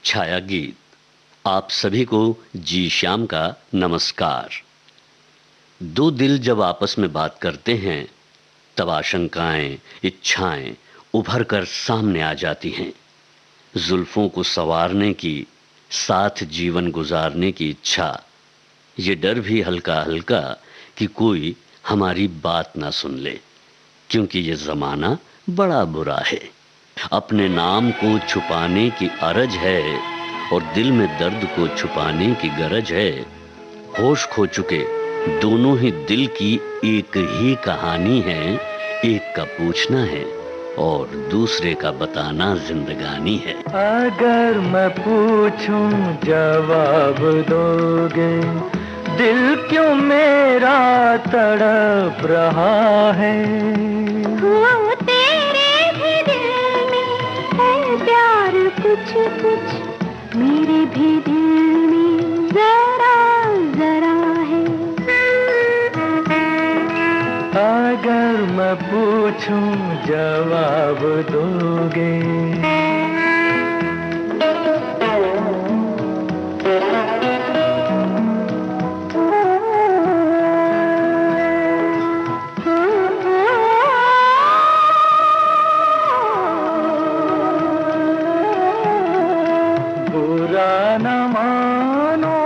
छाया गीत। आप सभी को जी श्याम का नमस्कार। दो दिल जब आपस में बात करते हैं तब आशंकाएं, इच्छाएं उभर कर सामने आ जाती हैं। जुल्फों को संवारने की, साथ जीवन गुजारने की इच्छा, ये डर भी हल्का हल्का कि कोई हमारी बात ना सुन ले, क्योंकि ये जमाना बड़ा बुरा है। अपने नाम को छुपाने की अरज है और दिल में दर्द को छुपाने की गरज है। होश खो चुके दोनों ही दिल की एक ही कहानी है। एक का पूछना है और दूसरे का बताना जिंदगानी है। अगर मैं पूछूं जवाब दोगे, दिल क्यों मेरा तड़प रहा है। हो तेरे भी दिल में है प्यार कुछ कुछ, मेरे भी दिल में जरा जरा है। अगर मैं पूछूं जवाब दोगे, बुरा न मानो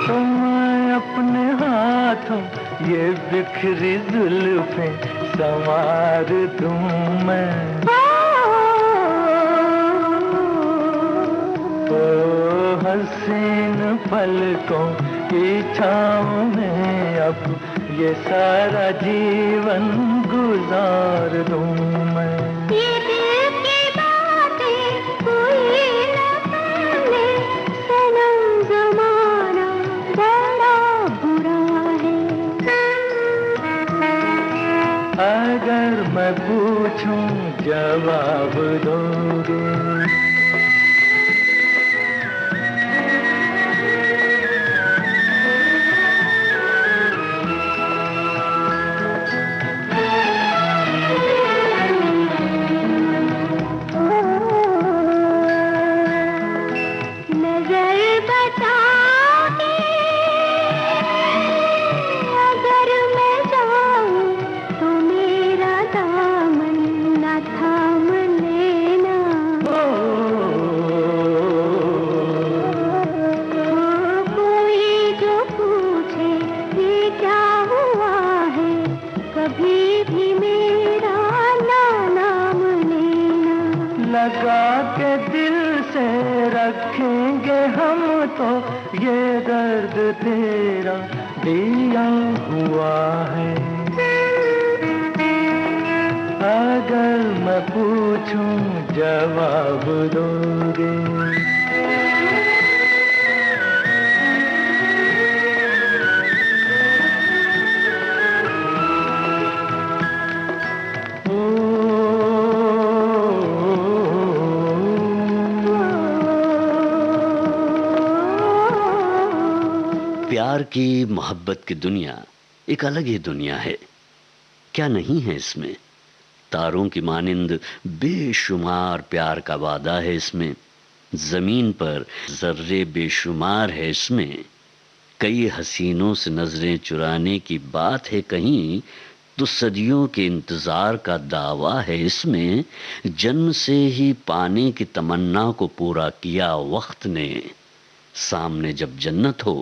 तो मैं अपने हाथों ये बिखरी जुल्फें संवार दूं मैं। ओ हसीन पलकों की छाँव में अब ये सारा जीवन गुजार दूं मैं। ये दिल की बातें कोई न सुने, सनम ज़माना बड़ा बुरा है। अगर मैं पूछूं जवाब दोगे, नजर बचा के अगर मैं जाऊं तो मेरा दामन न थाम लेना। कोई जो पूछे ये क्या हुआ है, कभी भी मेरा ना नाम लेना। लगा के दिल से रखेंगे हम तो ये दर्द तेरा दिया हुआ है। अगर मैं पूछूं जवाब दोगे, प्यार की, मोहब्बत की दुनिया एक अलग ही दुनिया है। क्या नहीं है इसमें? तारों की मानिंद बेशुमार प्यार का वादा है इसमें। जमीन पर जर्रे बेशुमार है इसमें। कई हसीनों से नजरें चुराने की बात है कहीं, तो सदियों के इंतजार का दावा है इसमें। जन्म से ही पाने की तमन्ना को पूरा किया वक्त ने। सामने जब जन्नत हो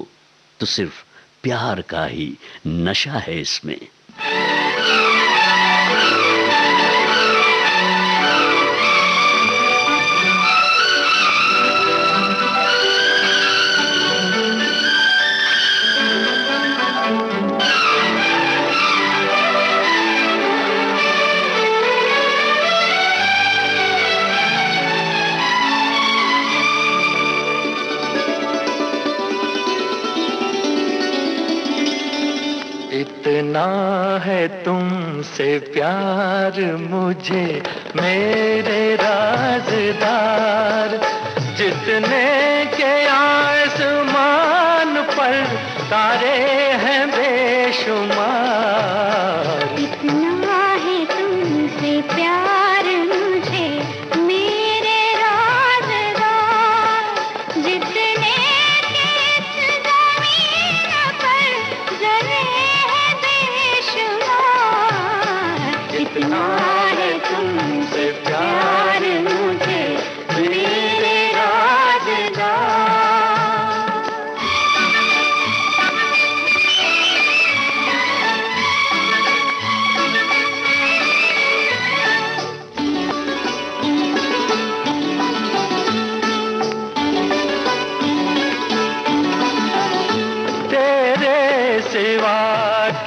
तो सिर्फ प्यार का ही नशा है इसमें। इतना है तुमसे प्यार मुझे मेरे राज़दार, जितने के आसमान पर तारे हैं बेशुमार। इतना है तुमसे प्यार मुझे मेरे राज़दार,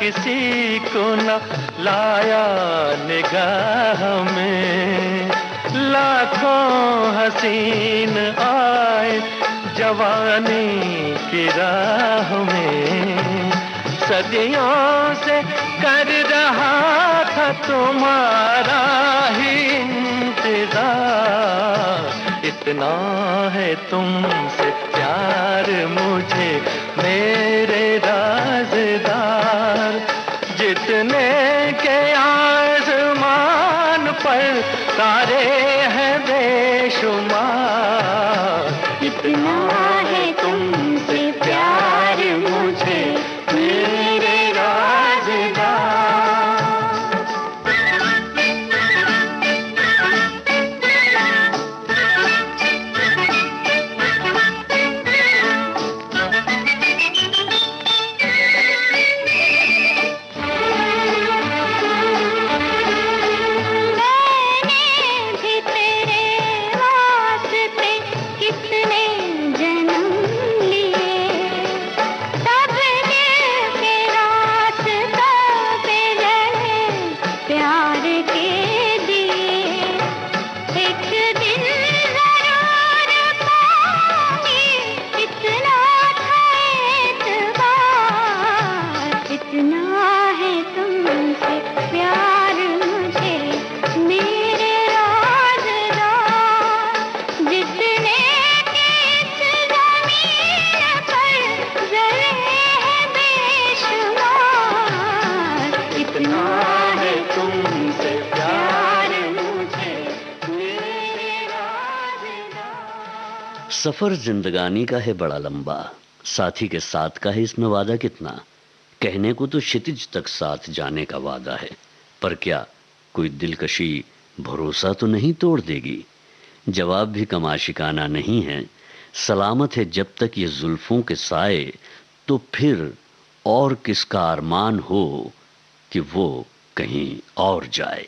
किसी को न लाया निगाह में। लाखों हसीन आए जवानी की राह में, सदियों से कर रहा था तुम्हारा ही इंतजार। इतना है तुमसे प्यार मुझे मेरे राज़दार, जितने के आसमान पर तारे हैं बेशुमार। इतना है तुमसे प्यार मुझे मेरे राज़दार। सफर जिंदगानी का है बड़ा लंबा, साथी के साथ का है इसमें वादा कितना। कहने को तो क्षितिज तक साथ जाने का वादा है, पर क्या कोई दिलकशी भरोसा तो नहीं तोड़ देगी। जवाब भी कमाशिकाना नहीं है, सलामत है जब तक ये जुल्फों के साए, तो फिर और किसका अरमान हो कि वो कहीं और जाए।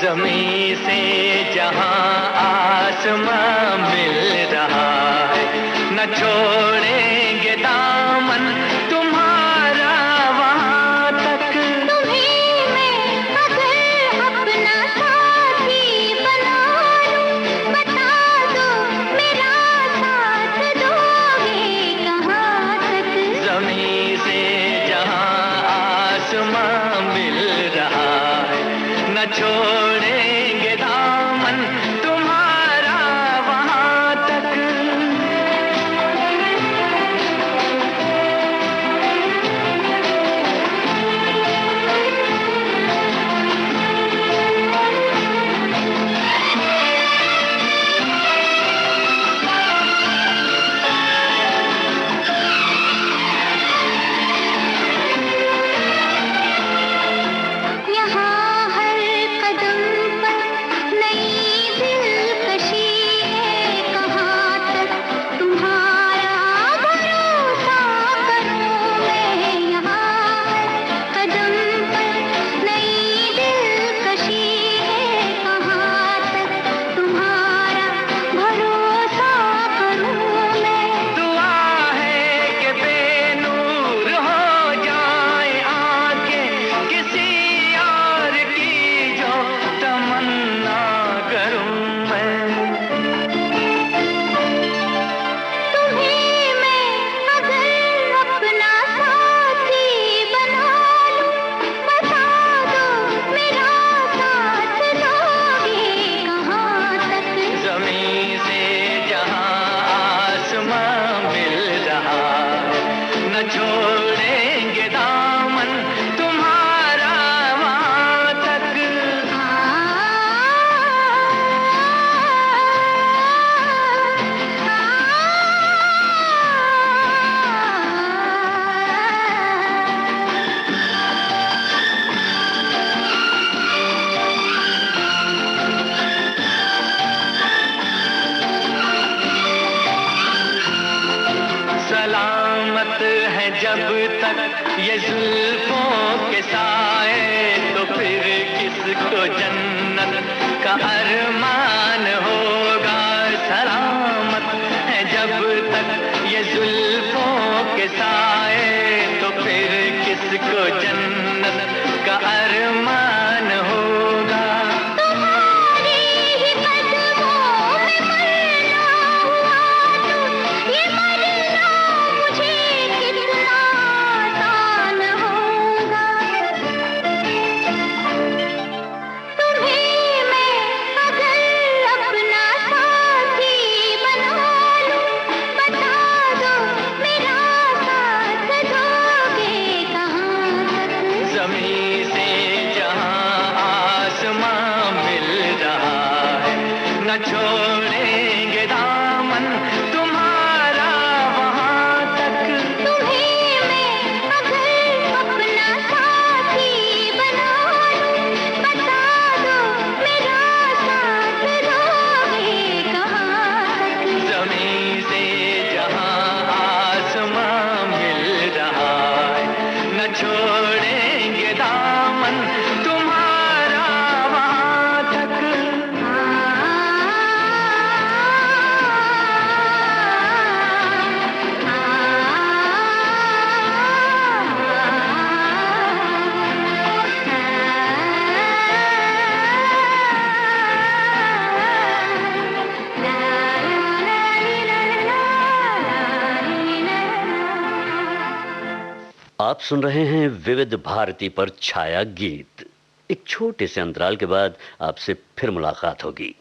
ज़मीं से जहां आसमां मिल रहा है, न छोड़ेंगे दामन तुम्हारा वहां तक। तुम्हीं में अगर अपना साथी बना लूं, बता दो मेरा साथ दोगे कहां तक। ज़मीं से जहां आसमां मिल रहा है, न छोड़ेंगे दामन तुम्हारा वहां तक। छोड़ेंगे दामन तुम्हारा वहां तक। सलामत है जब तक ये जुल्फों के साए, तो फिर जन्नत का अरमान होगा सलामत है जब तक ये जुल्फों के साए, तो फिर किसको जन्नत का अरमान होगा। तुम्हारी ही कदमों में मरना हुआ तो ये मरना मुझे कितना आसान होगा। तुम्हें मैं अगर अपना साथी बना लूं, बता दो मेरा साथ दोगे कहाँ तक। ज़मीं से जहां आसमां मिल रहा है, न छोड़ेंगे दामन तुम्हारा वहां तक। तुम्हें मैं अगर अपना साथी बना लूं, बता दो मेरा साथ दोगे कहाँ तक। ज़मीं से जहां आसमां मिल रहा है, न छोड़ेंगे दामन तुम्हारा वहां तक। आप सुन रहे हैं विविध भारती पर छाया गीत। एक छोटे से अंतराल के बाद आपसे फिर मुलाकात होगी।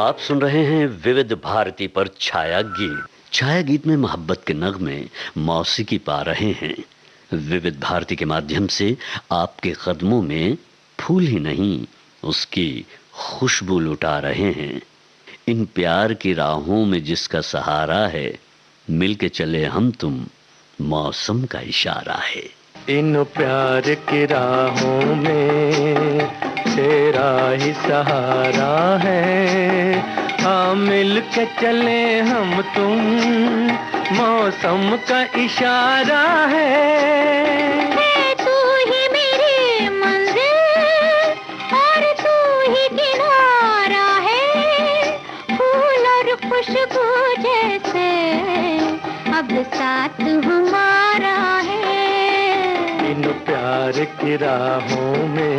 आप सुन रहे हैं विविध भारती पर छाया गीत। छाया गीत में मोहब्बत के नगमे मौसीकी पा रहे हैं। विविध भारती के माध्यम से आपके कदमों में फूल ही नहीं, उसकी खुशबू लुटा रहे हैं। इन प्यार की राहों में जिसका सहारा है, मिलके चले हम तुम, मौसम का इशारा है। इन प्यार की राहों में तेरा ही सहारा है, हाँ मिल के चले हम तुम, मौसम का इशारा है। तू ही मेरी मंजिल और तू ही किनारा है, फूल और खुशबू जैसे अब साथ हमारा है। इन प्यार की राहों में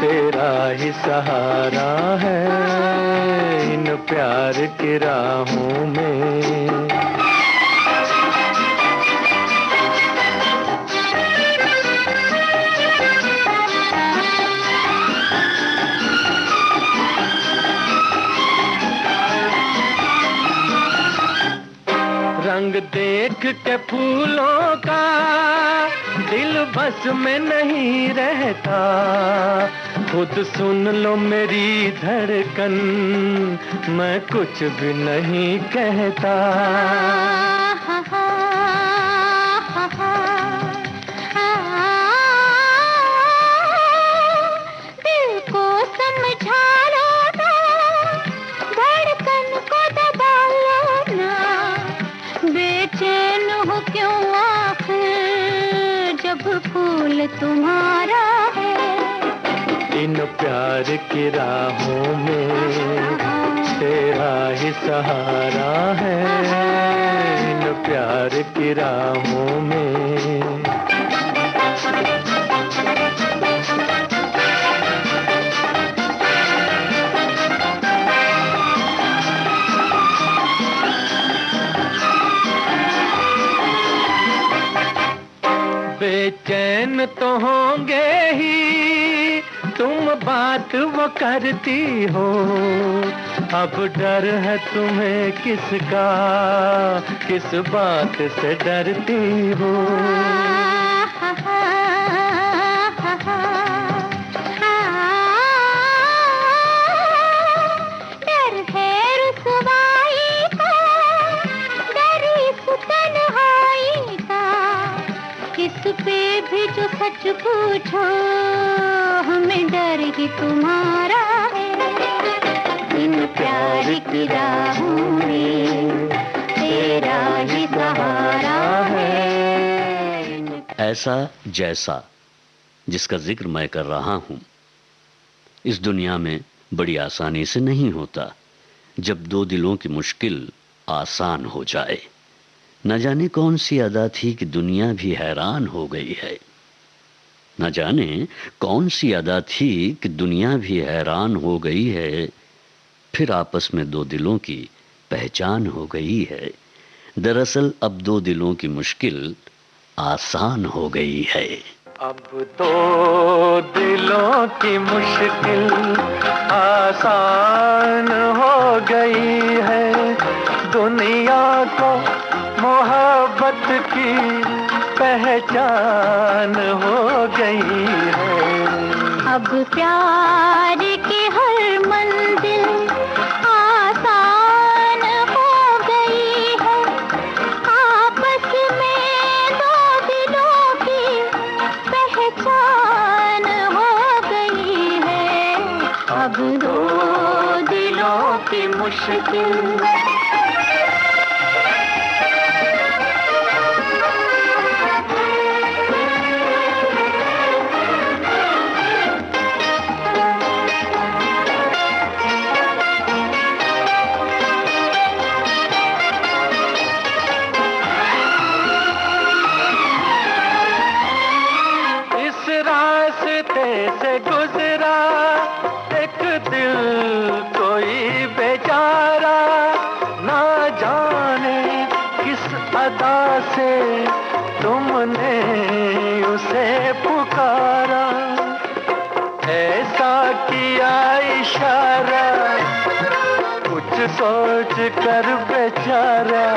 तेरा ही सहारा है, इन प्यार की राहों में। रंग देख के फूलों का दिल बस में नहीं रहता, खुद सुन लो मेरी धड़कन, मैं कुछ भी नहीं कहता। दिल को दिल तुम्हारा है। इन प्यार की राहों में तेरा ही सहारा है, इन प्यार की राहों में। बेचैन तो होंगे ही तुम, बात वो करती हो। अब डर है तुम्हें किसका, किस बात से डरती हो। डर है रुसवाई का, डर इस तन्हाई का, किस पे भी जो सच पूछो हमें डर ही तुम्हारा है। इन प्यार की राहों में तेरा ही सहारा है। ऐसा जैसा जिसका जिक्र मैं कर रहा हूं, इस दुनिया में बड़ी आसानी से नहीं होता। जब दो दिलों की मुश्किल आसान हो जाए, न जाने कौन सी अदा थी कि दुनिया भी हैरान हो गई है। न जाने कौन सी अदा थी कि दुनिया भी हैरान हो गई है। फिर आपस में दो दिलों की पहचान हो गई है। दरअसल अब दो दिलों की मुश्किल आसान हो गई है। अब दो दिलों की मुश्किल आसान हो गई है। दुनिया को मोहब्बत की पहचान हो गई है। अब प्यार की हर मंजिल आसान हो गई है। आपस में दो दिलों की पहचान हो गई है। अब दो दिलों की मुश्किल से गुजरा एक दिल कोई बेचारा, ना जाने किस अदा से तुमने उसे पुकारा। ऐसा किया इशारा कुछ सोच कर बेचारा,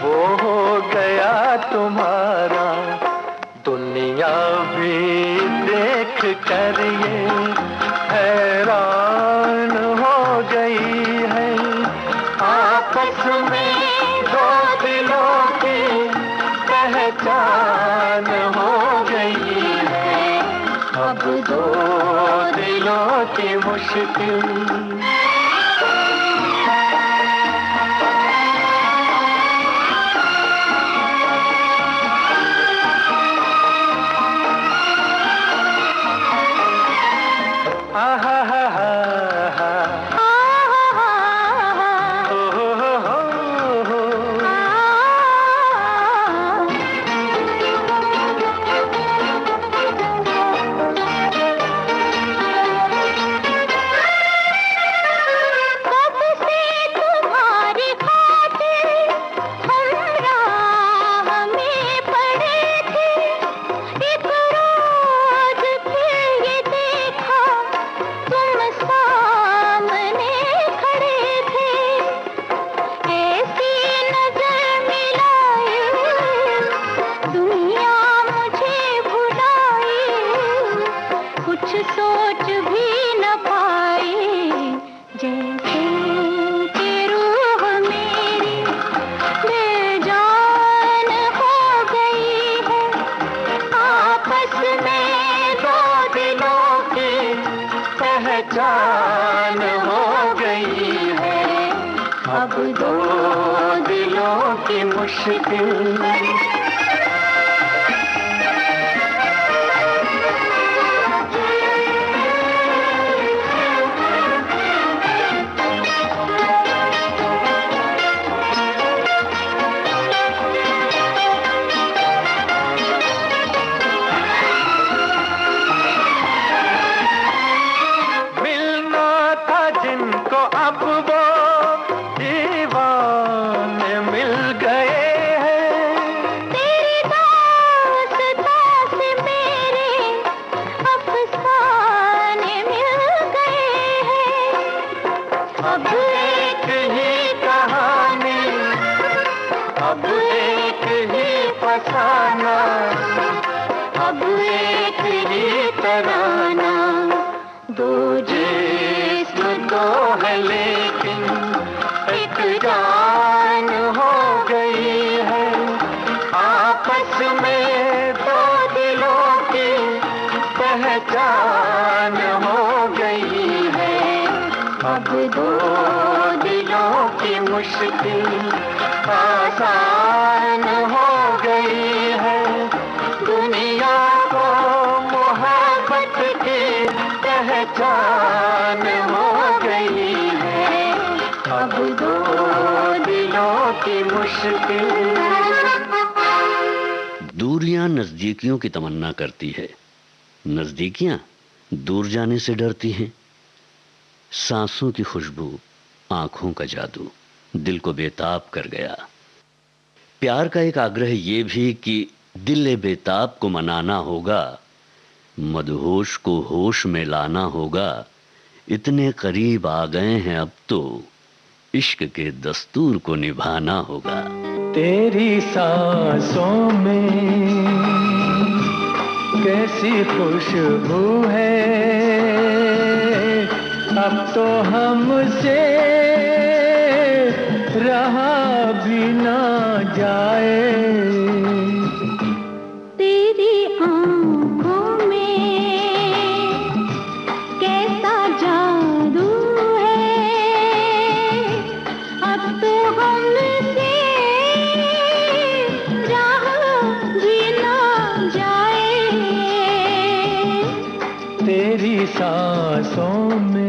वो हो गया तुम्हारा। दुनिया भी देख कर ये हैरान हो गई है। आपस में दो दिलों की पहचान हो गई है। अब दो दिलों की मुश्किल सोच भी न पाई। जैसे कि रूह मेरी बेजान हो गई है। आपस में दो दिलों की पहचान हो गई है। अब दो दिलों की मुश्किल फसाना, अब एक ही तराना। दो जिस्म तो है लेकिन एक जान हो गई है, आपस में दो दिलों की पहचान हो गई है। अब दो दिलों की मुश्किल आसान हो गई है, दुनिया को मोहब्बत की पहचान हो गई है। अब दो दिलों की मुश्किल। दूरियां नजदीकियों की तमन्ना करती है, नजदीकियां दूर जाने से डरती हैं। सांसों की खुशबू, आंखों का जादू दिल को बेताब कर गया। प्यार का एक आग्रह ये भी कि दिल बेताब को मनाना होगा, मदहोश को होश में लाना होगा। इतने करीब आ गए हैं अब तो इश्क के दस्तूर को निभाना होगा। तेरी सांसों में कैसी खुशबू है, अब तो हमसे रहा भी ना जाए। तेरी आँखों में कैसा जादू है, अब तो हमसे रहा भी ना जाए। तेरी सांसों में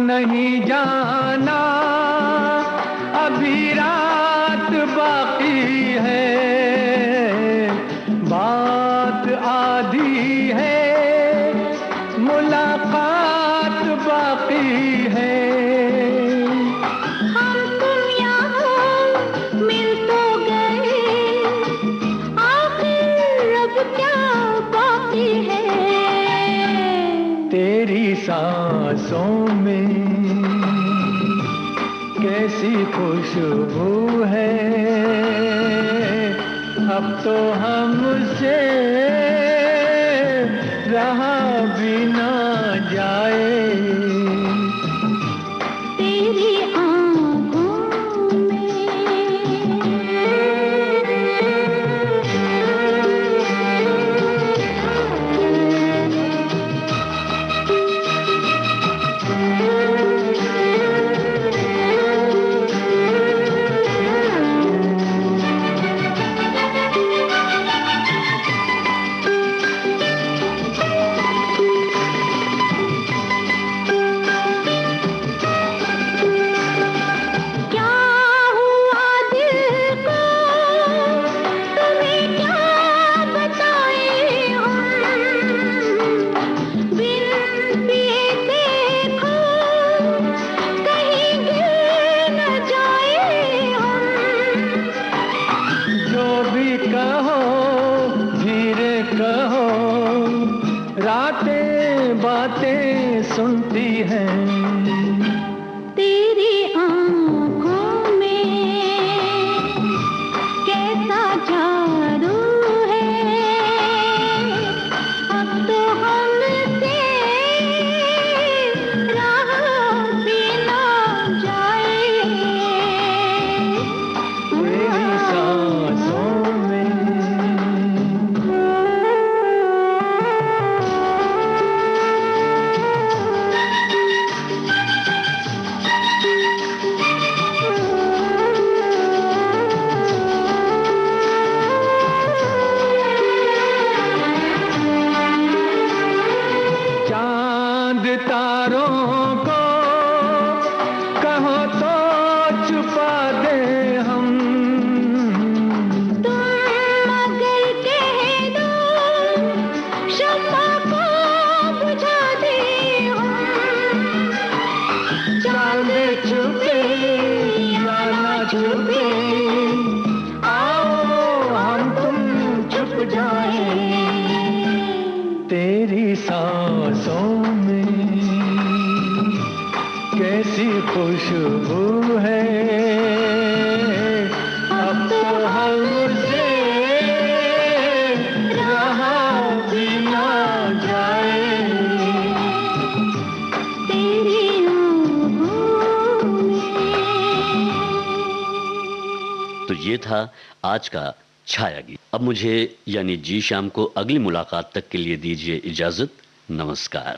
नहीं जाना, अभी रात बाकी है, बात आधी है, मुलाकात बाकी है। हम तुम यहाँ मिल तो गए, आखिर अब क्या बाकी है। तेरी सांसों में कैसी खुशबू है, अब तो हमसे रहा भी ना जाए। तेरी आँखों में रातें बातें सुनती हैं। तेरी आँखों में कैसा जादू है, अब तो हमसे रहा भी ना जाए। तेरी सांसों में तारों को कहो तो छुपा दे हम। तुम अगर कह दो शम्मा को बुझा दे हम। चांद छुपे कैसी खुशबू है, अब तो हमसे रहा भी ना जाए। तेरी आँखों में। तो ये था आज का छाया गीत। अब मुझे यानी जी श्याम को अगली मुलाकात तक के लिए दीजिए इजाजत। नमस्कार।